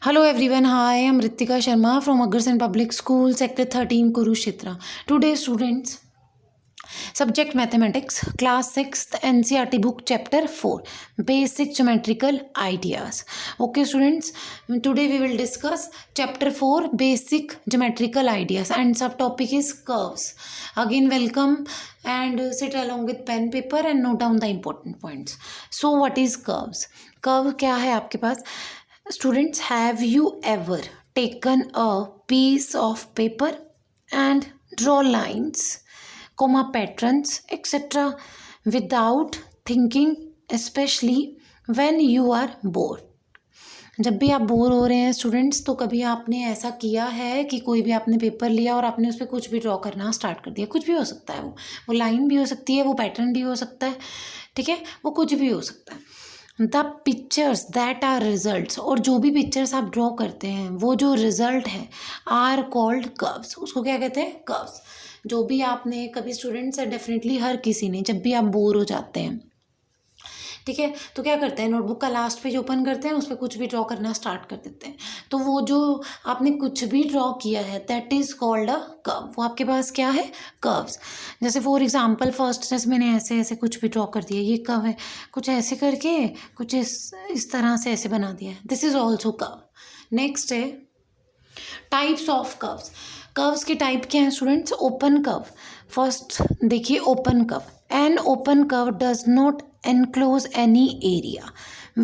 Hello everyone, hi, I'm Ritika Sharma from Agarsen Public School, Sector 13, Kurukshetra. Today students, subject mathematics, class 6th NCERT book chapter 4, basic geometrical ideas. Okay students, today we will discuss chapter 4, basic geometrical ideas, and subtopic is curves. Again welcome and sit along with pen paper and note down the important points. So what is curves? Curve क्या है आपके पास? Students, have you ever taken a piece of paper and draw lines, comma patterns, etc. without thinking, especially when you are bored? जब भी आप bore हो रहे हैं students, तो कभी आपने ऐसा किया है कि कोई भी आपने पेपर लिया और आपने उस पर कुछ भी ड्रॉ करना स्टार्ट कर दिया? कुछ भी हो सकता है, वो लाइन भी हो सकती है, वो पैटर्न भी हो सकता है, ठीक है, वो कुछ भी हो सकता है। The pictures that are results, और जो भी पिक्चर्स आप ड्रॉ करते हैं वो जो रिजल्ट है आर कॉल्ड कर्व्स। उसको क्या कहते हैं? कर्व्स। जो भी आपने कभी स्टूडेंट्स है, डेफिनेटली हर किसी ने, जब भी आप बोर हो जाते हैं, ठीक है, तो क्या करते हैं, नोटबुक का लास्ट पेज ओपन करते हैं, उस पर कुछ भी ड्रॉ करना स्टार्ट कर देते हैं। तो वो जो आपने कुछ भी ड्रॉ किया है that is called a curve. वो आपके पास क्या है? कर्व्स। जैसे फॉर एग्जांपल फर्स्ट जैसे मैंने ऐसे ऐसे कुछ भी ड्रॉ कर दिया, ये कर्व है, कुछ ऐसे करके कुछ इस तरह से ऐसे बना दिया है, this is also curve. Next है टाइप्स ऑफ कर्व्स। कर्व्स की टाइप क्या है स्टूडेंट्स? Open curve. फर्स्ट देखिए open curve, N open curve does not enclose any area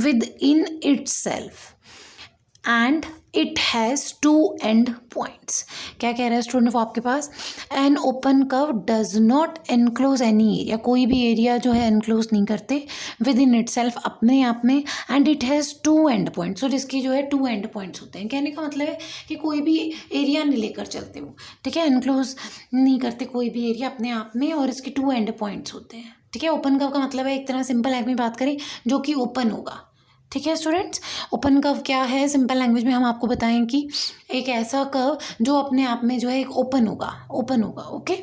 within itself and it has two end points. क्या कह रहा है student? वो आपके पास an open curve does not enclose any area, कोई भी एरिया जो है enclose नहीं करते, विद इन इट सेल्फ, अपने आप में, and it has two end points, और इसकी जो है टू एंड पॉइंट्स होते हैं। कहने का मतलब है कि कोई भी एरिया नहीं लेकर चलते वो, ठीक है, enclose नहीं करते कोई भी एरिया अपने आप में, और इसके टू एंड पॉइंट्स होते हैं, ठीक है। ओपन कर्व का मतलब है, एक तरह सिंपल लैंग्वेज में बात करें, जो कि ओपन होगा, ठीक है स्टूडेंट्स। ओपन कर्व क्या है? सिंपल लैंग्वेज में हम आपको बताएं कि एक ऐसा कर्व जो अपने आप में जो है एक ओपन होगा, ओपन होगा, ओके।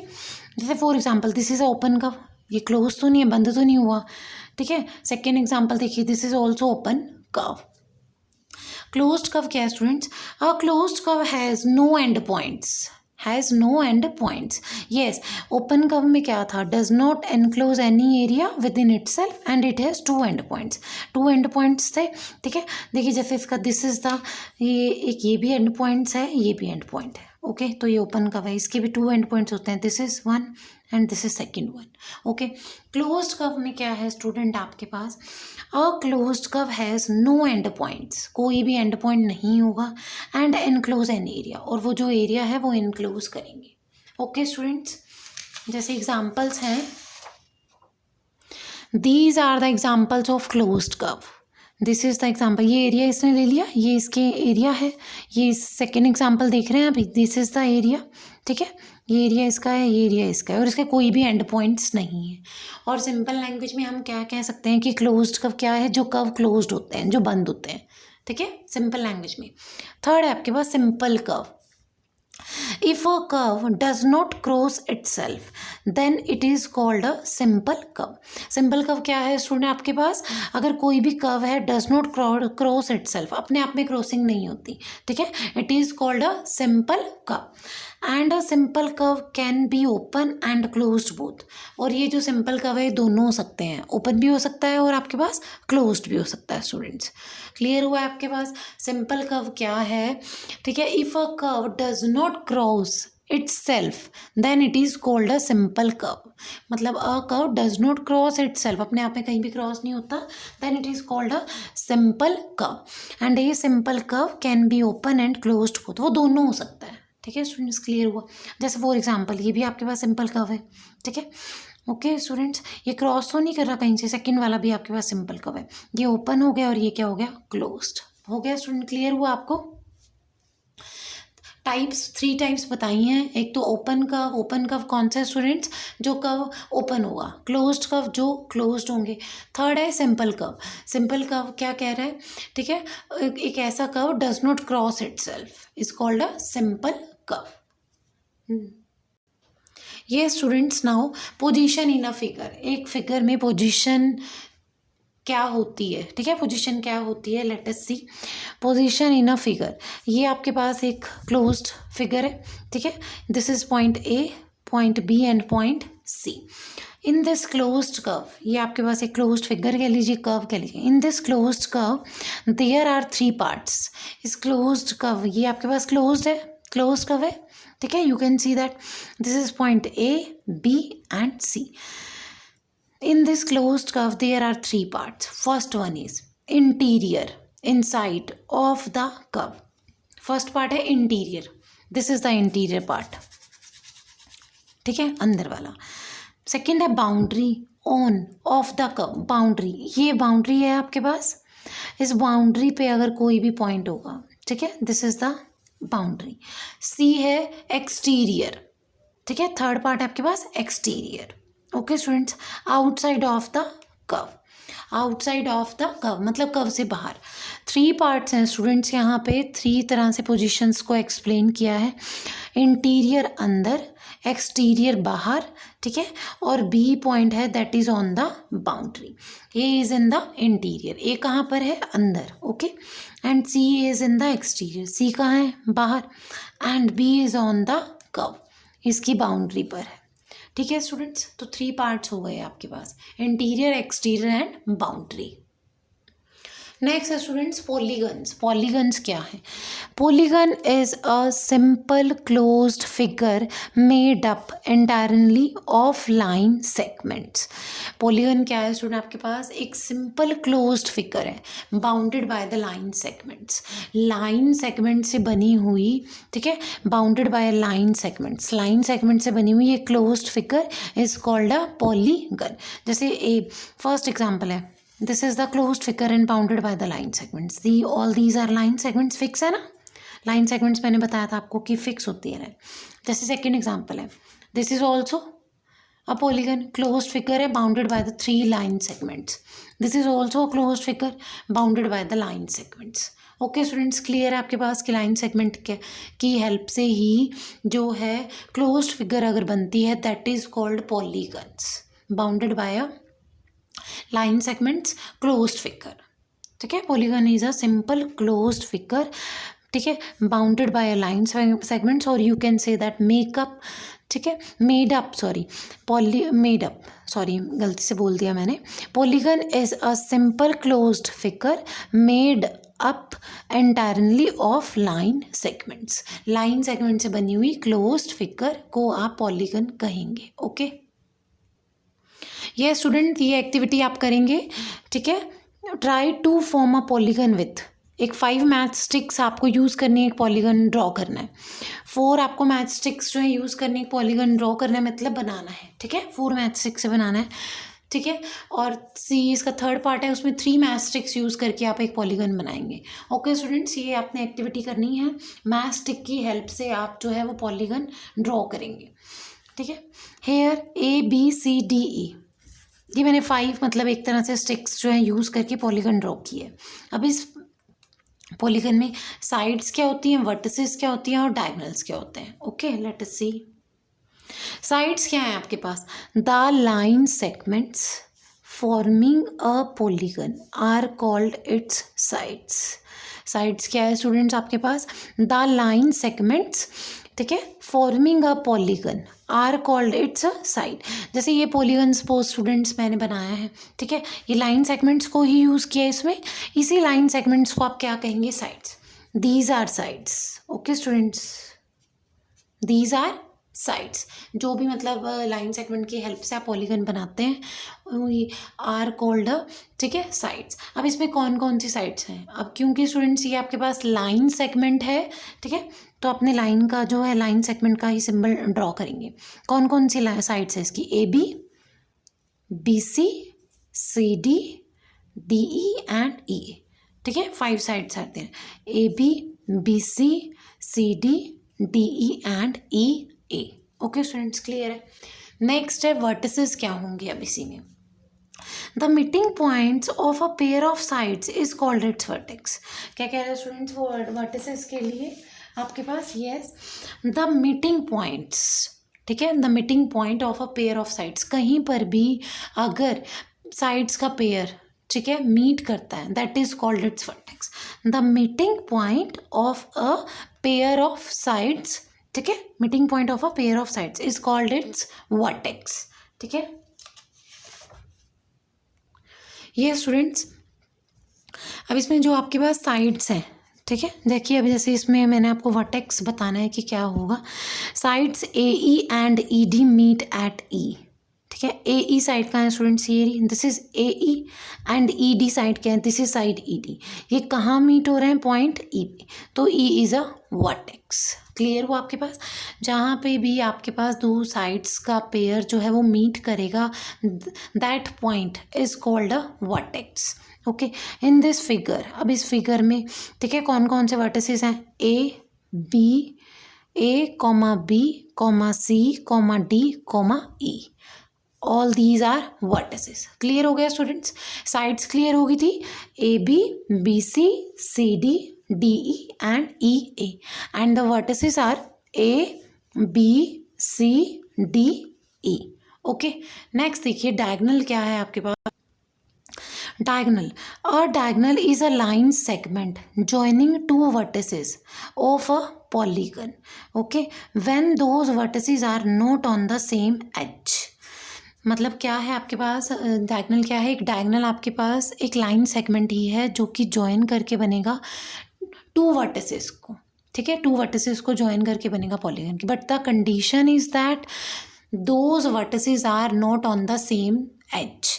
जैसे for example this is a open curve, ये क्लोज तो नहीं है, बंद तो नहीं हुआ, ठीक है। सेकेंड एग्जांपल देखिए, this is also open curve. Closed curve क्या है students? A closed curve has no end points, has no end points. Yes, open curve में क्या था? Does not enclose any area within itself and it has two end points. Two end points थे, ठीक है। देखिए जैसे इसका this is the, ये एक ये भी एंड पॉइंट्स है, ये भी एंड पॉइंट है, ओके। तो ये ओपन कर्व है, इसके भी टू एंड पॉइंट्स होते हैं, this is one end this is second one, okay. Closed curve में क्या है स्टूडेंट आपके पास? A closed curve has no end points, कोई भी एंड पॉइंट नहीं होगा, एंड एनक्लोज एन एरिया, और वो जो एरिया है वो इनक्लोज करेंगे, ओके स्टूडेंट्स। जैसे एग्जांपल्स हैं, these are the examples of closed curve, this is the example. ये एरिया इसने ले लिया, ये इसके एरिया है, ये सेकेंड एग्जांपल देख रहे हैं अभी, दिस इज द एरिया, ठीक है। ये एरिया इसका है, ये एरिया इसका है, और इसके कोई भी एंड पॉइंट्स नहीं है। और सिंपल लैंग्वेज में हम क्या कह सकते हैं कि क्लोज्ड कर्व क्या है? जो कर्व क्लोज्ड होते हैं, जो बंद होते हैं, ठीक है, सिंपल लैंग्वेज में। थर्ड है आपके पास simple curve. If a curve does not cross itself, then it is called a simple curve. Simple curve क्या है स्टूडेंट आपके पास? अगर कोई भी कर्व है does not cross itself, अपने आप में क्रॉसिंग नहीं होती, ठीक है, it is called a simple curve. And a simple curve can be open and closed both. और ये जो सिंपल कर्व है दोनों हो सकते हैं, ओपन भी हो सकता है और आपके पास क्लोज्ड भी हो सकता है स्टूडेंट्स। क्लियर हुआ है आपके पास? सिंपल कर्व क्या है, ठीक है। If a curve does not cross itself then it is called a simple curve। मतलब a curve does not cross itself, अपने आप में कहीं भी क्रॉस नहीं होता, then it is called a simple curve। and ये simple curve can be open and closed both, वो दोनों हो सकता है, ठीक है स्टूडेंट्स। क्लियर हुआ? जैसे फॉर एग्जांपल ये भी आपके पास सिंपल कर्व है, ठीक है, ओके स्टूडेंट्स। ये क्रॉस तो नहीं कर रहा कहीं से, सेकंड वाला भी आपके पास सिंपल कर्व है, ये ओपन हो गया और ये क्या हो गया? क्लोज्ड हो गया स्टूडेंट। क्लियर हुआ आपको? टाइप्स, 3 टाइप्स बताई हैं। एक तो ओपन कर्व, ओपन कर्व कौन सा स्टूडेंट्स? जो कर्व ओपन होगा। क्लोज्ड कर्व जो क्लोज्ड होंगे। थर्ड है सिंपल कर्व। सिंपल कर्व क्या कह रहा है, ठीक है, एक ऐसा curve does not cross itself is called a simple curve. ये students now position in a figure, एक फिगर में पोजीशन क्या होती है, ठीक है, पोजीशन क्या होती है, let us see position in a figure. ये आपके पास एक क्लोज्ड फिगर है, ठीक है, this is point A, point B and point C. In this closed curve, ये आपके पास एक क्लोज्ड फिगर कह लीजिए, कर्व कह लीजिए। In this closed curve there are 3 parts. इस क्लोज्ड कर्व, ये आपके पास क्लोज्ड है, क्लोज्ड कर्व है, ठीक है, you can see that this is point A, B and C. In this closed curve, there are 3 parts. First one is interior, inside of the curve. First part है interior. This is the interior part. ठीक है, अंदर वाला। Second है boundary on of the curve. Boundary, ये boundary है आपके पास। इस boundary पे अगर कोई भी point होगा, ठीक है, this is the boundary. C है exterior. ठीक है, थर्ड पार्ट है आपके पास exterior. Okay students, outside of the curve, outside of the curve मतलब कर्व से बाहर। 3 पार्ट्स हैं स्टूडेंट्स, यहाँ पे 3 तरह से पोजीशंस को एक्सप्लेन किया है। इंटीरियर अंदर, एक्सटीरियर बाहर, ठीक है, और बी पॉइंट है that is on the boundary. A is in the interior, A कहाँ पर है, अंदर, okay, and C is in the exterior, C कहाँ है, बाहर, and B is on the curve, इसकी बाउंड्री पर है। ठीक है स्टूडेंट्स, तो 3 पार्ट्स हो गए आपके पास, interior, exterior and boundary. Next है स्टूडेंट्स पॉलीगन्स। पॉलीगन्स क्या है? Polygon is a simple closed figure made up entirely of line segments. Polygon क्या है स्टूडेंट? आपके पास एक सिंपल क्लोज्ड फिगर है bounded by the line segments, line segment से बनी हुई, ठीक है, bounded by line segments, line segment से बनी हुई ये closed figure is called a polygon. जैसे ए फर्स्ट एग्जांपल है, this is the closed figure and bounded by the line segments. All these are line segments, fix है ना, line segments मैंने बताया था आपको कि fix होती है। जैसे सेकेंड एग्जाम्पल है, this is also a polygon, closed figure है bounded by the 3 line segments. This is also a closed figure bounded by the line segments. Okay students, clear है आपके पास कि लाइन सेगमेंट की help से ही जो है closed figure अगर बनती है that is called polygons bounded by a line segments closed figure। ठीक है, polygon is a simple closed figure, ठीक है, bounded by a line segments, और you can say that makeup, ठीक है, made up, गलती से बोल दिया मैंने। polygon is a simple closed figure made up entirely of line segments। line segment से बनी हुई closed figure को आप polygon कहेंगे। ओके ये स्टूडेंट, ये एक्टिविटी आप करेंगे, ठीक है, try to form a polygon with एक 5 मैथ स्टिक्स आपको यूज़ करनी है, एक पॉलीगन ड्रॉ करना है। 4 आपको मैथ स्टिक्स जो है यूज़ करनी है, एक पॉलीगन ड्रॉ करना है, मतलब बनाना है, ठीक है, 4 मैथ स्टिक्स से बनाना है, ठीक है, और सी इसका थर्ड पार्ट है, उसमें 3 मैथ स्टिक्स यूज़ करके आप एक पॉलीगन बनाएंगे। ओके स्टूडेंट्स, ये आपने एक्टिविटी करनी है, मैथ स्टिक की हेल्प से आप जो है वो पॉलीगन ड्रॉ करेंगे, ठीक है। हेयर ABCDE, ये मैंने 5 मतलब एक तरह से स्टिक्स जो है यूज़ करके पॉलीगन ड्रॉ की है। अब इस पॉलीगन में साइड्स क्या होती हैं, वर्टिसेस क्या होती हैं और डायगोनल्स क्या होते हैं। Okay let us see. Sides क्या है आपके पास? The line segments forming a polygon are called its sides. Sides क्या है स्टूडेंट्स आपके पास? द लाइन सेगमेंट्स, ठीक है, forming a polygon are called its a side. जैसे ये पॉलीगन सपोज स्टूडेंट्स मैंने बनाया है, ठीक है, ये लाइन सेगमेंट्स को ही यूज़ किया है इसमें, इसी लाइन सेगमेंट्स को आप क्या कहेंगे? Sides. These are sides. Okay students, these are sides. जो भी मतलब लाइन सेगमेंट की हेल्प से आप पॉलीगन बनाते हैं आर कॉल्ड, ठीक है, साइड्स। अब इसमें कौन कौन सी साइड्स हैं? अब क्योंकि स्टूडेंट्स ये आपके पास लाइन सेगमेंट है, ठीक है, तो अपने लाइन का जो है लाइन सेगमेंट का ही सिंबल ड्रॉ करेंगे। कौन कौन सी साइड्स है इसकी? AB, BC, CD, DE and EA, ठीक है, 5 साइड्स आते हैं, AB, BC, CD, DE and EA। Okay students, clear है। नेक्स्ट है वर्टिसेस क्या होंगे अब इसी में। The meeting points of a pair of sides is called its vertex. क्या कह रहे हैं स्टूडेंट्स वो वर्टिसेस के लिए आपके पास? यस, द मीटिंग पॉइंट्स, ठीक है, the meeting point of a pair of sides. कहीं पर भी अगर साइड्स का पेयर, ठीक है, मीट करता है, that is called its vertex. The meeting point of a pair of sides, ठीक है, meeting point of a pair of sides is called its vertex. ठीक है, ये स्टूडेंट्स अब इसमें जो आपके पास साइड्स हैं, ठीक है, देखिए अभी जैसे इसमें मैंने आपको वर्टेक्स बताना है कि क्या होगा। Sides A E and E D meet at E, ठीक है, ए ई साइड का है स्टूडेंट्स, ये this is A E and E D side क्या है, this is side E D. ये कहाँ मीट हो रहे हैं, पॉइंट ई पे, तो E is a vertex. Clear हुआ आपके पास, जहाँ पे भी आपके पास दो साइड्स का पेयर जो है वो मीट करेगा, that point is called a vertex. Okay, in this figure, अब इस फिगर में ठीक है कौन कौन से वर्टिसेस हैं, A B, A comma B comma C comma D comma E, all these are vertices. Clear हो गया स्टूडेंट्स, साइड्स क्लियर हो गई थी, A B C D D E and E A, and the vertices are A B C D E. Okay, next देखिए diagonal क्या है आपके पास। Diagonal. A diagonal is a line segment joining two vertices of a polygon. Okay, when those vertices are not on the same edge. मतलब क्या है आपके पास, diagonal क्या है, एक डायगोनल आपके पास एक लाइन सेगमेंट ही है जो कि ज्वाइन करके बनेगा टू वर्टिसेस को, ठीक है, टू वर्टिसेस को ज्वाइन करके बनेगा पॉलीगन की, but the condition is that those vertices are not on the same edge.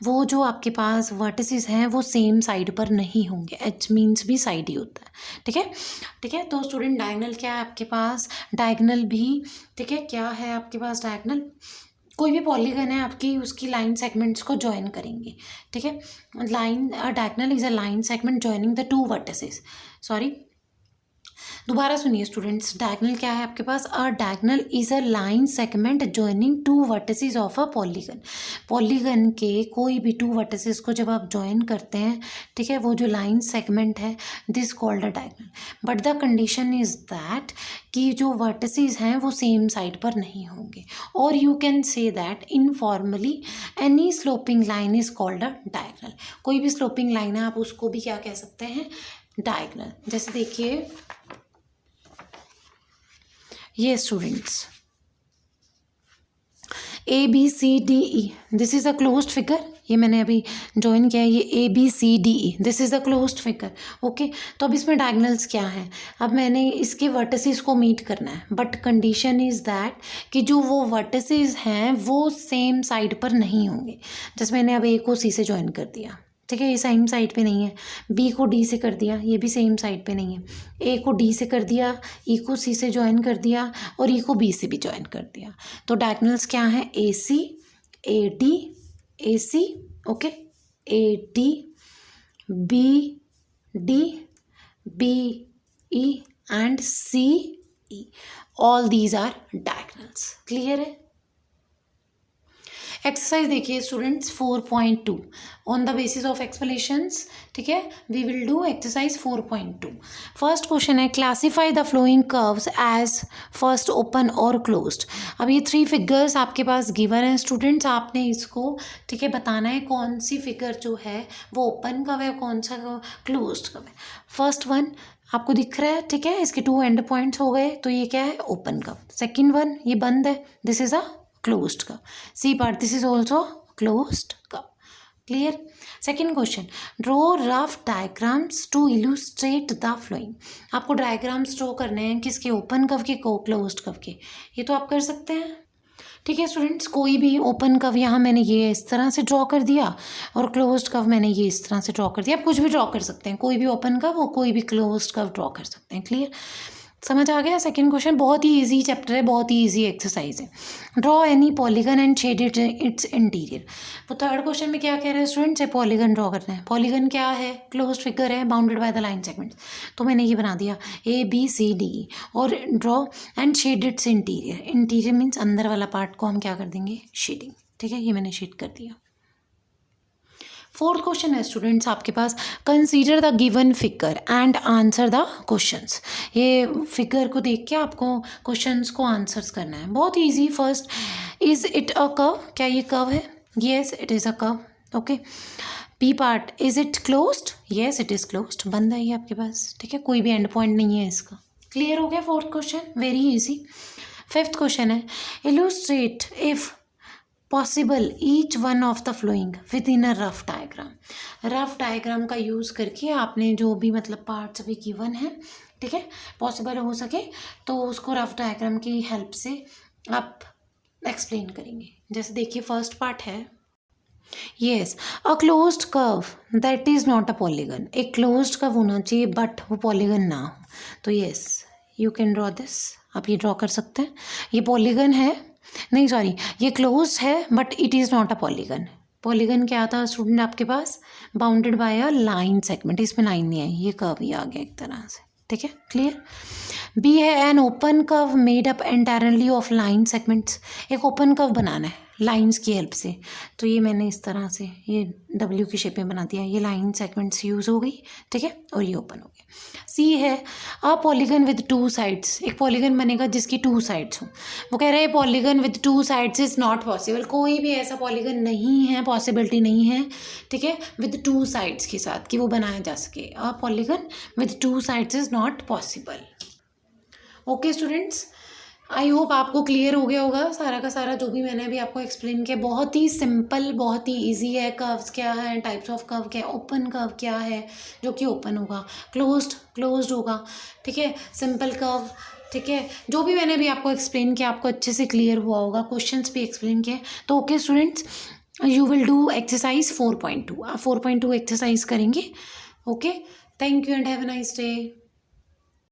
वो जो आपके पास वर्टिसेस हैं वो सेम साइड पर नहीं होंगे, एज मीन्स भी साइड ही होता है, ठीक है, ठीक है। तो स्टूडेंट डायगोनल क्या है आपके पास, डायगोनल भी ठीक है, क्या है आपके पास डायगोनल, कोई भी पॉलीगन है आपकी, उसकी लाइन सेगमेंट्स को ज्वाइन करेंगे, ठीक है। Line diagonal is a line segment joining the two vertices, sorry दोबारा सुनिए स्टूडेंट्स, डायगोनल क्या है आपके पास, a diagonal is a line segment joining two vertices of a polygon. Polygon के कोई भी टू वर्टिसेस को जब आप ज्वाइन करते हैं, ठीक है, वो जो लाइन सेगमेंट है this called a diagonal, but the condition is that कि जो वर्टिसेस हैं वो सेम साइड पर नहीं होंगे, और you can say that informally any sloping line is called a diagonal. कोई भी स्लोपिंग लाइन है आप उसको भी क्या कह सकते हैं, डायगोनल। जैसे देखिए ये students A B C D E, this is a closed figure, ये मैंने अभी ज्वाइन किया है, ये A B C D E, this is a closed figure. Okay, तो अब इसमें डायगोनल्स क्या हैं, अब मैंने इसके वर्टिसेस को मीट करना है, बट कंडीशन इज दैट कि जो वो वर्टिसेस हैं वो सेम साइड पर नहीं होंगे। जैसे मैंने अब ए को सी से ज्वाइन कर दिया, ठीक है, ये सेम साइड पे नहीं है, बी को डी से कर दिया, ये भी सेम साइड पे नहीं है, ए को डी से कर दिया, ई को सी से ज्वाइन कर दिया, और ई को बी से भी ज्वाइन कर दिया। तो डायगोनल्स क्या हैं, A C, A D, okay, A D, B D, B E and C E, all these are diagonals. Clear है। एक्सरसाइज देखिए students 4.2 on the basis of explanations, ठीक है, we will do exercise 4.2। First question है classify the following curves as first open और closed. अब ये 3 figures आपके पास given है स्टूडेंट्स, आपने इसको ठीक है बताना है कौन सी फिगर जो है वो ओपन कर्व है, कौन सा क्लोज्ड कर्व है। फर्स्ट वन आपको दिख रहा है, ठीक है, इसके 2 एंड पॉइंट्स हो गए, तो ये क्या है, ओपन कर्व। सेकेंड वन ये बंद है, this is a closed curve. C part, this is also closed curve. Clear? Second question, draw rough diagrams to illustrate the flowing. आपको डायग्राम्स ड्रॉ करने हैं किसके, ओपन कर्व के, क्लोज्ड कर्व के, ये तो आप कर सकते हैं, ठीक है स्टूडेंट्स। कोई भी ओपन कर्व यहाँ मैंने ये इस तरह से ड्रॉ कर दिया, और क्लोज्ड कर्व मैंने ये इस तरह से ड्रॉ कर दिया, आप कुछ भी ड्रॉ कर सकते हैं, कोई भी ओपन कर्व और कोई भी क्लोज्ड कर्व ड्रॉ कर सकते हैं। क्लियर, समझ आ गया। सेकंड क्वेश्चन बहुत ही इजी चैप्टर है, बहुत ही इजी एक्सरसाइज है। Draw any polygon and shade it its interior. वो थर्ड क्वेश्चन में क्या कह रहे हैं स्टूडेंट्स, पॉलीगन ड्रॉ करना है। पॉलीगन क्या है, क्लोज्ड फिगर है bounded by the line segment, तो मैंने ये बना दिया ए बी सी डी, और draw and shade its interior. Interior means अंदर वाला पार्ट को हम क्या कर देंगे, शेडिंग, ठीक है, ये मैंने शेड कर दिया। फोर्थ क्वेश्चन है स्टूडेंट्स आपके पास, consider the given figure and answer the questions. ये फिगर को देख के आपको क्वेश्चंस को आंसर्स करना है, बहुत easy. First, is it a curve, क्या ये कर्व है, yes it is a curve. Okay, P part, is it closed? Yes it is closed, बंद है ये आपके पास, ठीक है, कोई भी एंड पॉइंट नहीं है इसका। क्लियर हो गया fourth question, very easy. Fifth question है, illustrate if possible each one of the following within a rough diagram. Rough diagram का यूज़ करके आपने जो भी मतलब पार्ट्स अभी गिवन है, ठीक है, पॉसिबल हो सके तो उसको रफ डायग्राम की हेल्प से आप एक्सप्लेन करेंगे। जैसे देखिए फर्स्ट पार्ट है, yes a closed curve that is not a polygon. एक क्लोज्ड कर्व होना चाहिए बट वो पॉलीगन ना हो, तो yes you can draw this, आप ये ड्रॉ कर सकते हैं। ये पॉलीगन है, नहीं सॉरी, ये क्लोज है but it is not a polygon. Polygon क्या था स्टूडेंट आपके पास? Bounded by a line segment, इसमें लाइन नहीं आई, ये कर्व ही आ गया एक तरह से, ठीक है, क्लियर। बी है N open curve made up entirely of line segments. एक ओपन कर्व बनाना है लाइंस की हेल्प से, तो ये मैंने इस तरह से ये डब्ल्यू की शेप में बना दिया, ये लाइन सेगमेंट्स यूज़ हो गई, ठीक है, और ये ओपन हो गया। सी है a polygon with two sides. एक पॉलीगन बनेगा जिसकी टू साइड्स हो। वो कह रहे हैं polygon with two sides is not possible, कोई भी ऐसा पॉलीगन नहीं है, पॉसिबिलिटी नहीं है, ठीक है, विद टू साइड्स के साथ कि वो बनाया जा सके। A polygon with two sides is not possible. Okay students, I hope आपको क्लियर हो गया होगा सारा का सारा जो भी मैंने अभी आपको एक्सप्लेन किया। बहुत ही सिंपल, बहुत ही इजी है। कर्व्स क्या है, टाइप्स ऑफ कर्व क्या है, ओपन कर्व क्या है जो कि ओपन होगा, क्लोज्ड होगा, ठीक है, सिंपल कर्व, ठीक है, जो भी मैंने अभी आपको एक्सप्लेन किया आपको अच्छे से क्लियर हुआ होगा, क्वेश्चंस भी एक्सप्लेन किए। तो okay students, you will do exercise 4.2, आप 4.2 एक्सरसाइज करेंगे। Okay, thank you and have a nice day.